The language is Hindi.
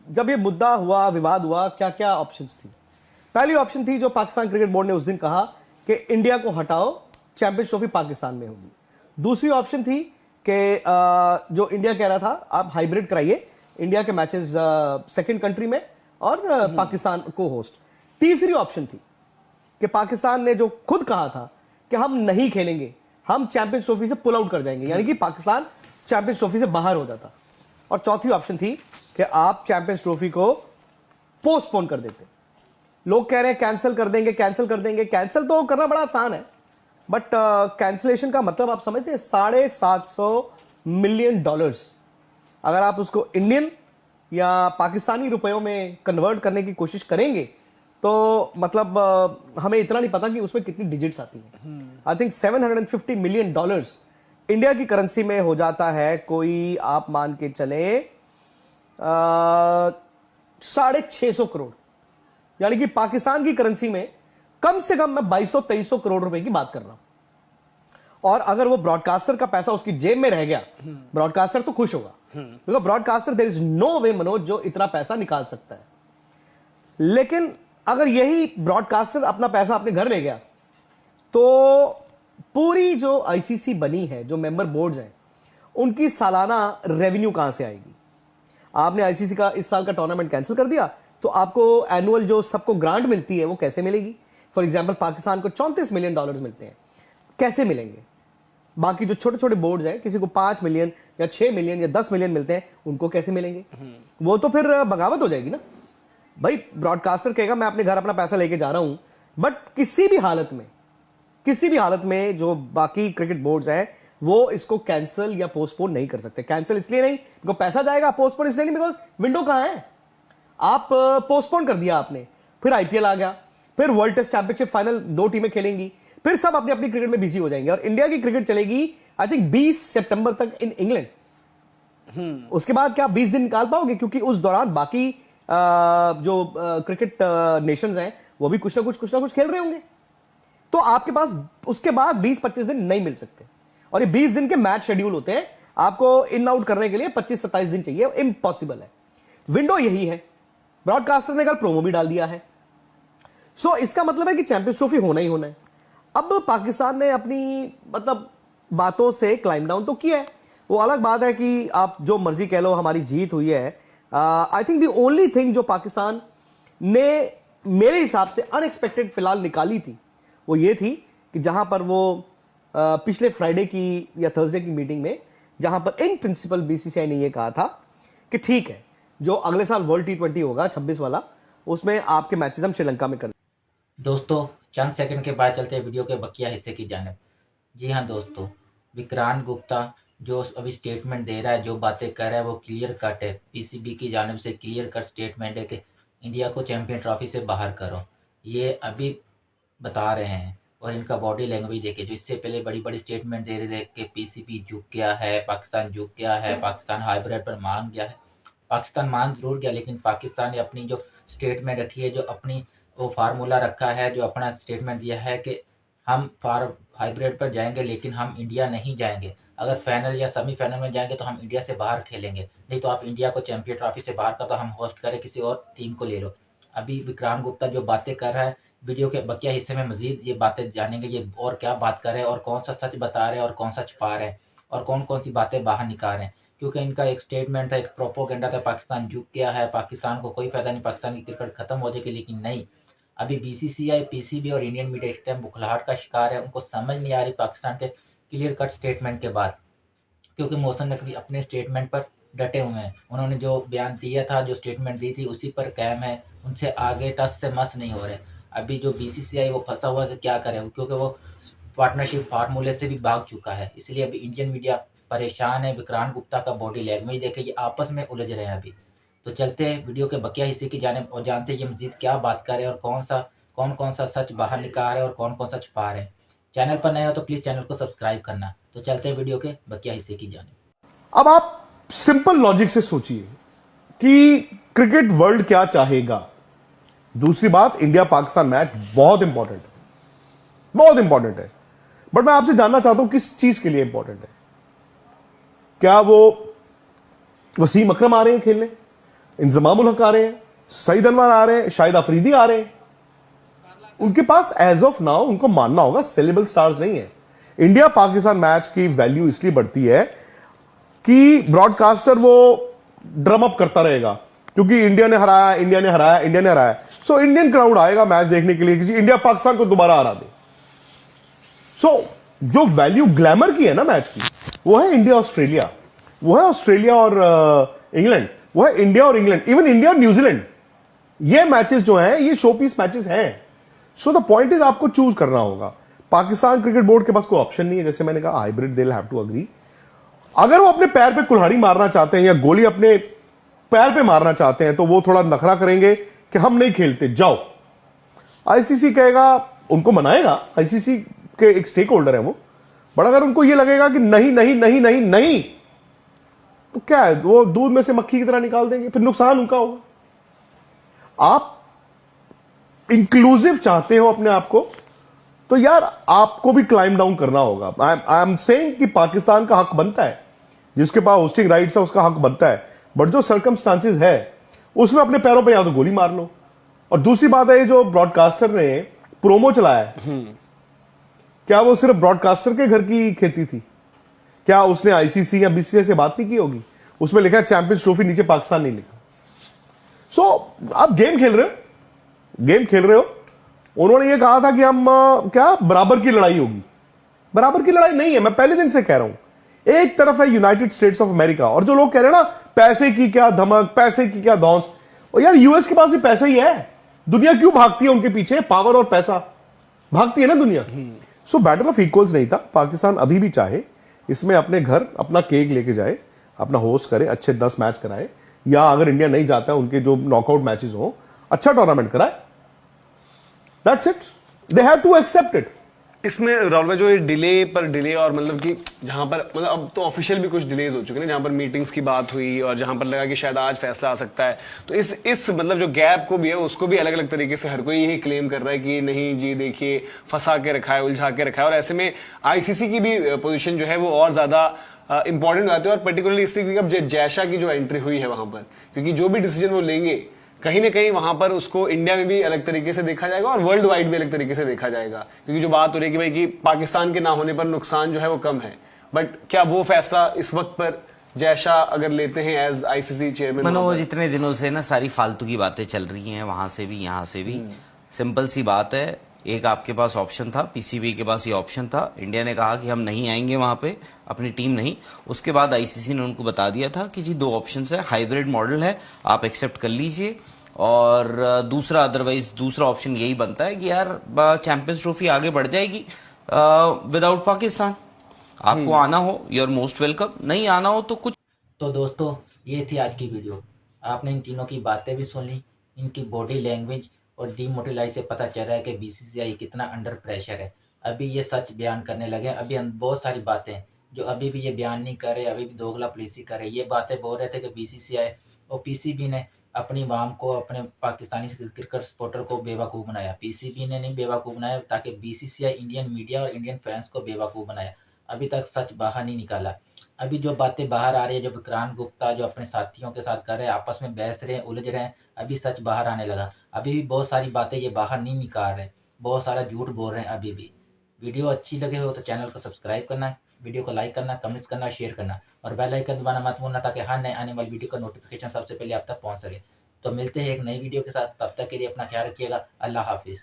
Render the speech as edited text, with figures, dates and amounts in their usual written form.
जब ये मुद्दा हुआ, विवाद हुआ, क्या क्या ऑप्शंस थी? पहली ऑप्शन थी जो पाकिस्तान क्रिकेट बोर्ड ने उस दिन कहा कि इंडिया को हटाओ, चैंपियंस ट्रॉफी पाकिस्तान में होगी। दूसरी ऑप्शन थी कि जो इंडिया कह रहा था आप हाइब्रिड कराइए, इंडिया के मैचेस सेकंड कंट्री में और पाकिस्तान को होस्ट। तीसरी ऑप्शन थी कि पाकिस्तान ने जो खुद कहा था कि हम नहीं खेलेंगे, हम चैंपियंस ट्रॉफी से पुल आउट कर जाएंगे, यानी कि पाकिस्तान चैंपियंस ट्रॉफी से बाहर हो जाता। और चौथी ऑप्शन थी कि आप चैंपियंस ट्रॉफी को पोस्टपोन कर देते। लोग कह रहे हैं कैंसिल कर देंगे, कैंसिल कर देंगे। कैंसिल तो करना बड़ा आसान है, बट कैंसिलेशन का मतलब आप समझते हैं $750 मिलियन। अगर आप उसको इंडियन या पाकिस्तानी रुपयों में कन्वर्ट करने की कोशिश करेंगे तो मतलब हमें इतना नहीं पता कि उसमें कितनी डिजिट्स आती हैं। आई थिंक $750 मिलियन इंडिया की करेंसी में हो जाता है कोई, आप मान के चले 650 करोड़, यानी कि पाकिस्तान की करेंसी में कम से कम मैं 2200-2300 करोड़ रुपए की बात कर रहा हूं। और अगर वो ब्रॉडकास्टर का पैसा उसकी जेब में रह गया, ब्रॉडकास्टर तो खुश होगा, क्योंकि ब्रॉडकास्टर देयर इज नो वे मनोज जो इतना पैसा निकाल सकता है। लेकिन अगर यही ब्रॉडकास्टर अपना पैसा अपने घर ले गया तो पूरी जो आईसीसी बनी है, जो मेंबर बोर्ड्स हैं, उनकी सालाना रेवेन्यू कहां से आएगी? आपने आईसीसी का इस साल का टूर्नामेंट कैंसिल कर दिया तो आपको एनुअल जो सबको ग्रांट मिलती है वो कैसे मिलेगी? फॉर एग्जांपल पाकिस्तान को $34 मिलियन मिलते हैं, कैसे मिलेंगे? बाकी जो छोटे छोटे बोर्ड्स हैं, किसी को 5 मिलियन या 6 मिलियन या 10 मिलियन मिलते हैं, उनको कैसे मिलेंगे? वो तो फिर बगावत हो जाएगी ना भाई। ब्रॉडकास्टर कहेगा मैं अपने घर अपना पैसा लेके जा रहा हूं, बट किसी भी हालत में जो बाकी क्रिकेट बोर्ड्स हैं वो इसको कैंसिल या पोस्टपोन नहीं कर सकते। कैंसिल इसलिए नहीं क्योंकि पैसा जाएगा, पोस्टपोन इसलिए नहीं बिकॉज विंडो कहां है। आप पोस्टपोन कर दिया आपने, फिर आईपीएल आ गया, फिर वर्ल्ड टेस्ट चैंपियनशिप फाइनल 2 टीमें खेलेंगी, फिर सब अपनी अपनी क्रिकेट में बिजी हो जाएंगे। और इंडिया की क्रिकेट चलेगी आई थिंक 20 सितंबर तक इन इंग्लैंड। उसके बाद क्या 20 दिन निकाल पाओगे? क्योंकि उस दौरान बाकी जो क्रिकेट नेशंस हैं वो भी कुछ ना कुछ खेल रहे होंगे। तो आपके पास उसके बाद 20-25 दिन नहीं मिल सकते। और ये 20 दिन के मैच शेड्यूल होते हैं, आपको इन आउट करने के लिए 25-27 दिन चाहिए, इम्पॉसिबल है। विंडो यही है। ब्रॉडकास्टर ने कल प्रोमो भी डाल दिया है। सो इसका मतलब है कि चैंपियंस ट्रॉफी होना ही होना है। अब पाकिस्तान ने अपनी मतलब बातों से क्लाइम डाउन तो किया है, वो अलग बात है कि आप जो मर्जी कह लो, हमारी जीत हुई है। I think the only thing जो पाकिस्तान ने मेरे हिसाब से अनएक्सपेक्टेड फिलहाल निकाली थी वो ये थी कि जहां पर वो पिछले फ्राइडे की या थर्सडे की मीटिंग में, जहां पर इन प्रिंसिपल बीसीसीआई ने ये कहा था कि ठीक है, जो अगले साल वर्ल्ड T20 होगा 26 वाला, उसमें आपके मैचेस हम श्रीलंका में कर। दोस्तों चंद सेकंड के बाद चलते हैं वीडियो के बकिया हिस्से की जानिब। जी हाँ दोस्तों, विक्रांत गुप्ता जो अभी स्टेटमेंट दे रहा है, जो बातें कर रहा है, वो क्लियर कट है। पीसीबी की जानिब से क्लियर कट स्टेटमेंट है कि इंडिया को चैंपियन ट्रॉफी से बाहर करो, ये अभी बता रहे हैं। और इनका बॉडी लैंग्वेज देखे, जो इससे पहले बड़ी बड़ी स्टेटमेंट दे रहे थे कि पीसीबी झुक गया है, पाकिस्तान झुक गया है, पाकिस्तान हाइब्रिड पर मान गया है। पाकिस्तान मान जरूर गया, लेकिन पाकिस्तान ने अपनी जो स्टेटमेंट रखी है, जो अपनी वो फार्मूला रखा है, जो अपना स्टेटमेंट दिया है कि हम हाइब्रिड पर जाएंगे लेकिन हम इंडिया नहीं जाएंगे। अगर फाइनल या सेमीफाइनल में जाएंगे तो हम इंडिया से बाहर खेलेंगे, नहीं तो आप इंडिया को चैंपियन ट्रॉफी से बाहर कर दो, हम होस्ट करें, किसी और टीम को ले लो। अभी विक्रांत गुप्ता जो बातें कर रहा है, वीडियो के बकिया हिस्से में मजीद ये बातें जानेंगे, ये और क्या बात कर रहे हैं और कौन सा सच बता रहे हैं और कौन सा छुपा रहे हैं और कौन कौन सी बातें बाहर निकाल रहे हैं। क्योंकि इनका एक स्टेटमेंट था, एक प्रोपोगेंडा था, पाकिस्तान झुक गया है, पाकिस्तान को कोई फायदा नहीं, पाकिस्तान की क्रिकेट खत्म हो जाएगी। लेकिन नहीं, अभी बीसीसीआई, पीसीबी और इंडियन मीडिया इस टाइम बुखलाहट का शिकार है। उनको समझ नहीं आ रही पाकिस्तान के क्लियर कट स्टेटमेंट के बाद, क्योंकि मौसम नकवी अपने स्टेटमेंट पर डटे हुए हैं। उन्होंने जो बयान दिया था, जो स्टेटमेंट दी थी, उसी पर कायम है, उनसे आगे टस से मस नहीं हो रहे। अभी जो बीसीसीआई वो फंसा हुआ है कि क्या करे, क्योंकि वो पार्टनरशिप फार्मूले से भी भाग चुका है। इसलिए अभी इंडियन मीडिया परेशान है। विक्रांत गुप्ता का बॉडी लैंग्वेज देखे, ये आपस में उलझ रहे हैं अभी। तो चलते हैं वीडियो के बकिया हिस्से की जानिब और जानते हैं ये मजीद क्या बात कर रहे हैं और कौन कौन सा सच बाहर निकाल रहे हैं और कौन कौन सा छुपा रहे हैं। चैनल पर नए हो तो प्लीज़ चैनल को सब्सक्राइब करना। तो चलते हैं वीडियो के बकिया हिस्से की जानिब। अब आप सिंपल लॉजिक से सोचिए कि क्रिकेट वर्ल्ड क्या चाहेगा। दूसरी बात, इंडिया पाकिस्तान मैच बहुत इंपॉर्टेंट है, बहुत इंपॉर्टेंट है। बट मैं आपसे जानना चाहता हूं किस चीज के लिए इंपॉर्टेंट है। क्या वो वसीम अकरम आ रहे हैं खेलने? इंजमाम उल हक आ रहे हैं, सईद अनवर आ रहे हैं, शाहिद अफरीदी आ रहे हैं। उनके पास एज ऑफ नाउ उनको मानना होगा सेलेबल स्टार्स नहीं है। इंडिया पाकिस्तान मैच की वैल्यू इसलिए बढ़ती है कि ब्रॉडकास्टर वो ड्रम अप करता रहेगा, क्योंकि इंडिया ने हराया, इंडिया ने हराया, इंडिया ने हराया। सो इंडियन क्राउड आएगा मैच देखने के लिए कि इंडिया पाकिस्तान को दोबारा हरा दे। सो जो वैल्यू ग्लैमर की है ना मैच की, वो है इंडिया ऑस्ट्रेलिया, वो है ऑस्ट्रेलिया और इंग्लैंड, वो है इंडिया और इंग्लैंड, इवन इंडिया और न्यूजीलैंड। ये मैचेस जो हैं ये शोपीस मैचेस हैं। सो द पॉइंट इज आपको चूज करना होगा। पाकिस्तान क्रिकेट बोर्ड के पास कोई ऑप्शन नहीं है, जैसे मैंने कहा hybrid, they will have to agree. अगर वो अपने पैर पे कुल्हाड़ी मारना चाहते हैं या गोली अपने पैर पे मारना चाहते हैं तो वो थोड़ा नखरा करेंगे कि हम नहीं खेलते, जाओ। आईसीसी कहेगा, उनको मनाएगा, आईसीसी के एक स्टेक होल्डर है वो, बट अगर उनको ये लगेगा कि नहीं नहीं नहीं नहीं नहीं, तो क्या है, वो दूध में से मक्खी की तरह निकाल देंगे, फिर नुकसान उनका होगा। आप इंक्लूसिव चाहते हो अपने आप को, तो यार आपको भी क्लाइम डाउन करना होगा। आई एम सेइंग कि पाकिस्तान का हक बनता है, जिसके पास होस्टिंग राइट्स है उसका हक बनता है, बट जो सर्कमस्टांसिस है उसमें अपने पैरों पे या तो गोली मार लो। और दूसरी बात है, जो ब्रॉडकास्टर ने प्रोमो चलाया है, क्या वो सिर्फ ब्रॉडकास्टर के घर की खेती थी? क्या उसने आईसीसी या बीसीसीआई से बात नहीं की होगी? उसमें लिखा है चैंपियंस ट्रॉफी, नीचे पाकिस्तान नहीं लिखा। सो आप गेम खेल रहे हो, गेम खेल रहे हो। उन्होंने ये कहा था कि हम क्या बराबर की लड़ाई होगी। बराबर की लड़ाई नहीं है, मैं पहले दिन से कह रहा हूं। एक तरफ है यूनाइटेड स्टेट्स ऑफ अमेरिका, और जो लोग कह रहे हैं ना पैसे की क्या धमक, पैसे की क्या धौंस, और यार यूएस के पास भी पैसा ही है। दुनिया क्यों भागती है उनके पीछे? पावर और पैसा भागती है ना दुनिया। सो बैटल ऑफ इक्वल्स नहीं था। पाकिस्तान अभी भी चाहे इसमें अपने घर अपना केक लेके जाए, अपना होस्ट करे, अच्छे 10 मैच कराए, या अगर इंडिया नहीं जाता है उनके जो नॉकआउट मैचेस हो, अच्छा टूर्नामेंट कराए। That's it, they have to accept it. इसमें राहुल भाई जो ये डिले पर डिले, और मतलब कि जहां पर मतलब अब तो ऑफिशियल भी कुछ डिलेज हो चुके हैं, जहां पर मीटिंग्स की बात हुई और जहां पर लगा कि शायद आज फैसला आ सकता है, तो इस मतलब जो गैप को भी है उसको भी अलग अलग तरीके से हर कोई यही क्लेम कर रहा है कि नहीं जी देखिए फंसा के रखा है, उलझा के रखा है। और ऐसे में आईसीसी की भी पोजीशन जो है वो और ज्यादा इंपॉर्टेंट हो जाती है, और पर्टिकुलरली इसलिए क्योंकि अब जैशा की जो एंट्री हुई है वहां पर, क्योंकि जो भी डिसीजन वो लेंगे कहीं ना कहीं वहां पर उसको इंडिया में भी अलग तरीके से देखा जाएगा और वर्ल्ड वाइड भी अलग तरीके से देखा जाएगा। क्योंकि जो बात हो रही है कि भाई कि पाकिस्तान के ना होने पर नुकसान जो है वो कम है, बट क्या वो फैसला इस वक्त पर जैशा अगर लेते हैं एज आईसीसी चेयरमैन? मनोज, इतने दिनों से ना सारी फालतू की बातें चल रही हैं, वहां से भी यहाँ से भी। सिंपल सी बात है, एक आपके पास ऑप्शन था, पीसीबी के पास ये ऑप्शन था, इंडिया ने कहा कि हम नहीं आएंगे वहां पे, अपनी टीम नहीं। उसके बाद आईसीसी ने उनको बता दिया था कि जी 2 ऑप्शन है, हाइब्रिड मॉडल है, आप एक्सेप्ट कर लीजिए, और दूसरा अदरवाइज दूसरा ऑप्शन यही बनता है कि यार चैंपियंस ट्रॉफी आगे बढ़ जाएगी विदाउट पाकिस्तान। आपको आना हो यू आर मोस्ट वेलकम, नहीं आना हो तो कुछ। तो दोस्तों ये थी आज की वीडियो। आपने इन तीनों की बातें भी सुन ली, इनकी बॉडी लैंग्वेज और डीमोटिलाइज से पता चल रहा है कि बीसीसीआई कितना अंडर प्रेशर है। अभी ये सच बयान करने लगे, अभी बहुत सारी बातें जो अभी भी ये बयान नहीं कर रहे, अभी भी दोगला पुलिसी कर रहे। ये बातें बोल रहे थे कि बीसीसीआई और पीसीबी ने अपनी वाम को, अपने पाकिस्तानी क्रिकेट सपोर्टर को बेवकूफ़ बनाया। पीसीबी ने नहीं बेवकूफ़ बनाया, ताकि बीसीसीआई इंडियन मीडिया और इंडियन फैंस को बेवकूफ़ बनाया। अभी तक सच बाहर नहीं निकाला। अभी जो बातें बाहर आ रही है, जो विक्रांत गुप्ता जो अपने साथियों के साथ कर रहे हैं, आपस में बहस रहे हैं, उलझ रहे हैं, अभी सच बाहर आने लगा। अभी भी बहुत सारी बातें ये बाहर नहीं निकाल रहे, बहुत सारा झूठ बोल रहे हैं अभी भी। वीडियो अच्छी लगे हो तो चैनल को सब्सक्राइब करना, वीडियो को लाइक करना, कमेंट्स करना, शेयर करना, और बेल आइकन दबाना मत भूलना, ताकि हर नए आने वाली वीडियो का नोटिफिकेशन सबसे पहले आप तक पहुंच सके। तो मिलते हैं एक नई वीडियो के साथ, तब तक के लिए अपना ख्याल रखिएगा। अल्लाह हाफिज़।